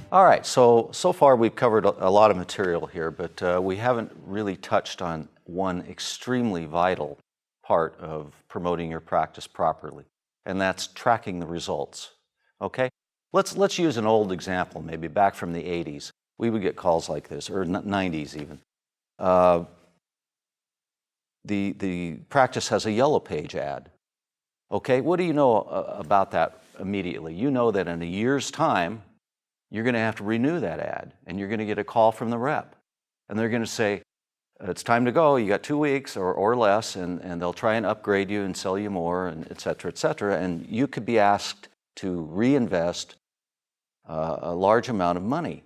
All right, so far we've covered a lot of material here, but we haven't really touched on one extremely vital part of promoting your practice properly, and that's tracking the results. Okay? Let's use an old example, maybe back from the 80s. We would get calls like this, or 90s even. The practice has a yellow page ad. Okay, what do you know about that immediately? You know that in a year's time, you're going to have to renew that ad, and you're going to get a call from the rep. And they're going to say, it's time to go, you got 2 weeks or less, and they'll try and upgrade you and sell you more, and et cetera, and you could be asked to reinvest a large amount of money.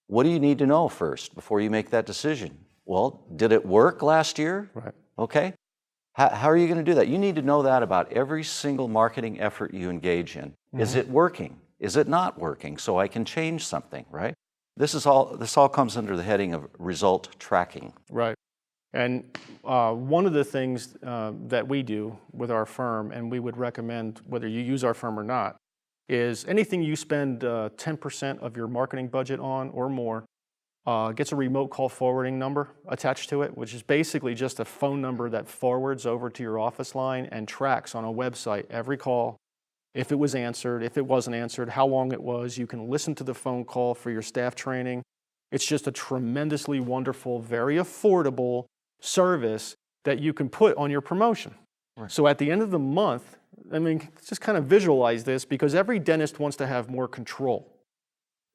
What do you need to know first before you make that decision? Well, did it work last year? Right. Okay. How are you going to do that? You need to know that about every single marketing effort you engage in. Mm-hmm. Is it working? Is it not working? So I can change something, right? This all comes under the heading of result tracking. Right. And one of the things that we do with our firm, and we would recommend whether you use our firm or not, is anything you spend 10% of your marketing budget on or more gets a remote call forwarding number attached to it, which is basically just a phone number that forwards over to your office line and tracks on a website every call, if it was answered, if it wasn't answered, how long it was. You can listen to the phone call for your staff training. It's just a tremendously wonderful, very affordable service that you can put on your promotion. Right. So at the end of the month, I mean, just kind of visualize this, because every dentist wants to have more control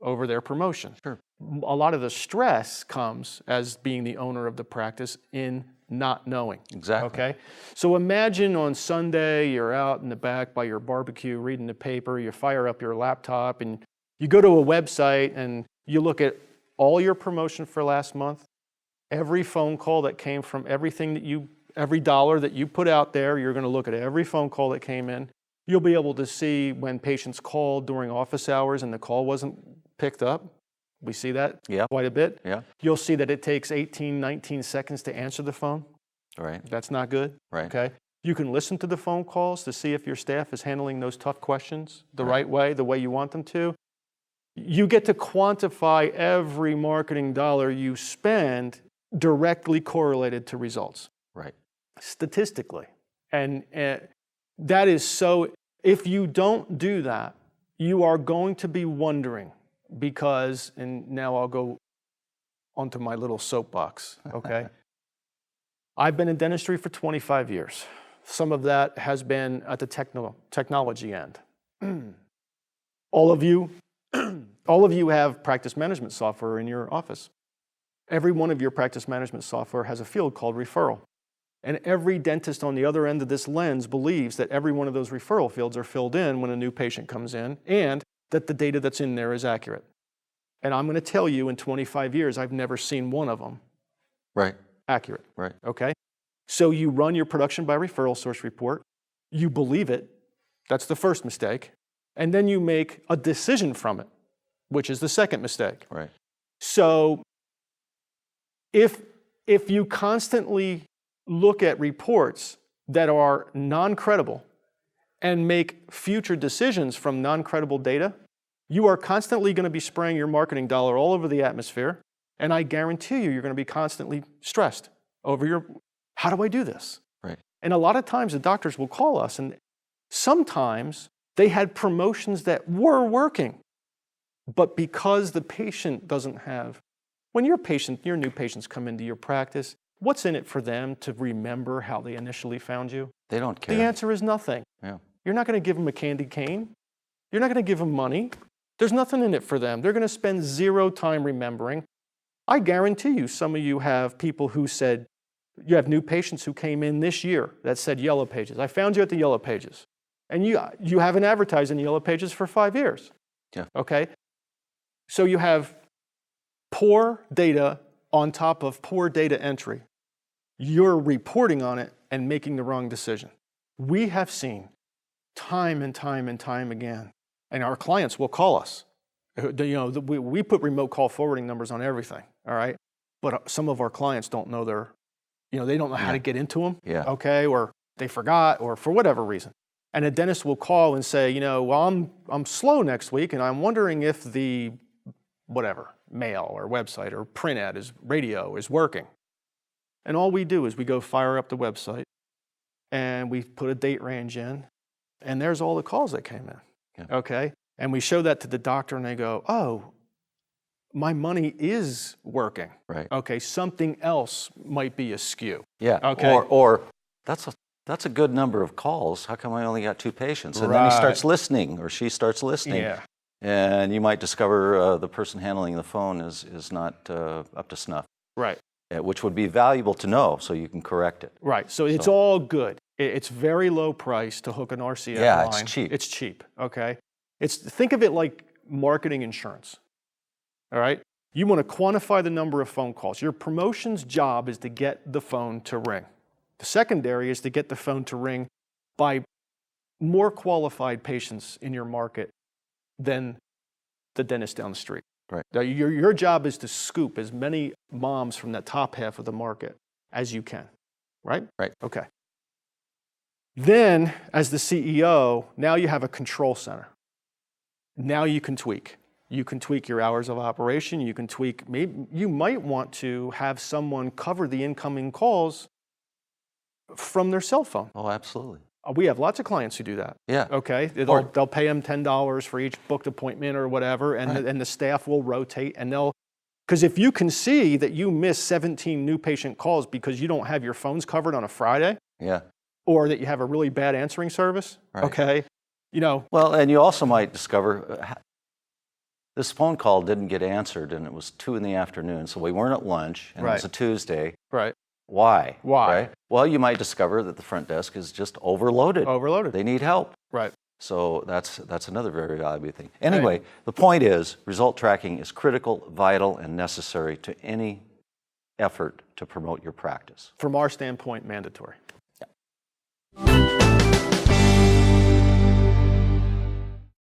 over their promotion. Sure. A lot of the stress comes as being the owner of the practice in not knowing. Exactly. Okay? So imagine on Sunday, you're out in the back by your barbecue reading the paper, you fire up your laptop, and you go to a website and you look at all your promotion for last month, every phone call that came from every dollar that you put out there, you're going to look at every phone call that came in. You'll be able to see when patients called during office hours and the call wasn't picked up. We see that quite a bit. Yeah. You'll see that it takes 18, 19 seconds to answer the phone. Right. That's not good. Right. Okay. You can listen to the phone calls to see if your staff is handling those tough questions the right way, the way you want them to. You get to quantify every marketing dollar you spend directly correlated to results. Right. Statistically. And that is so, if you don't do that, you are going to be wondering, because, and now I'll go onto my little soapbox, okay? I've been in dentistry for 25 years. Some of that has been at the technology end. All of you have practice management software in your office. Every one of your practice management software has a field called referral. And every dentist on the other end of this lens believes that every one of those referral fields are filled in when a new patient comes in, and that the data that's in there is accurate. And I'm going to tell you, in 25 years, I've never seen one of them accurate. Right. Okay? So you run your production by referral source report, you believe it, that's the first mistake, and then you make a decision from it, which is the second mistake. Right. So if you constantly look at reports that are non-credible and make future decisions from non-credible data, you are constantly going to be spraying your marketing dollar all over the atmosphere, and I guarantee you're going to be constantly stressed over how do I do this? Right. And a lot of times the doctors will call us, and sometimes they had promotions that were working, but because the patient doesn't have, when your new patients come into your practice, what's in it for them to remember how they initially found you? They don't care. The answer is nothing. Yeah. You're not going to give them a candy cane. You're not going to give them money. There's nothing in it for them. They're going to spend zero time remembering. I guarantee you, some of you have people who said, you have new patients who came in this year that said Yellow Pages. I found you at the Yellow Pages. And you haven't advertised in Yellow Pages for 5 years. Yeah. Okay? So you have poor data on top of poor data entry. You're reporting on it and making the wrong decision. We have seen time and time and time again, and our clients will call us. We put remote call forwarding numbers on everything, all right? But some of our clients don't know they don't know how to get into them, okay? Or they forgot, or for whatever reason. And a dentist will call and say, well, I'm slow next week, and I'm wondering if the whatever, mail or website or print ad, is radio is working. And all we do is we go fire up the website and we put a date range in, and there's all the calls that came in. Yeah. Okay? And we show that to the doctor and they go, oh, my money is working. Right. Okay, something else might be askew. Yeah. Okay. Or that's a good number of calls. How come I only got 2 patients? And then he starts listening, or she starts listening. Yeah. And you might discover the person handling the phone is not up to snuff. Right. Which would be valuable to know so you can correct it. Right. So it's all good. It's very low price to hook an RCF line. Yeah, it's cheap. It's cheap. Okay. Think of it like marketing insurance. All right. You want to quantify the number of phone calls. Your promotion's job is to get the phone to ring. The secondary is to get the phone to ring by more qualified patients in your market than the dentist down the street. Right. Now, your job is to scoop as many moms from that top half of the market as you can. Right? Right. Okay. Then, as the CEO, now you have a control center. Now you can tweak. You can tweak your hours of operation. You can tweak, maybe you might want to have someone cover the incoming calls from their cell phone. Oh, absolutely. We have lots of clients who do that. Yeah. Okay. They'll pay them $10 for each booked appointment or whatever, and the staff will rotate, and because if you can see that you miss 17 new patient calls because you don't have your phones covered on a Friday, Yeah. or that you have a really bad answering service, Right. okay, Well, and you also might discover this phone call didn't get answered, and it was 2 p.m, so we weren't at lunch, and it was a Tuesday. Right. Why? Why? Right? Well, you might discover that the front desk is just overloaded. Overloaded. They need help. Right. So that's another very valuable thing. Anyway, the point is, result tracking is critical, vital, and necessary to any effort to promote your practice. From our standpoint, mandatory.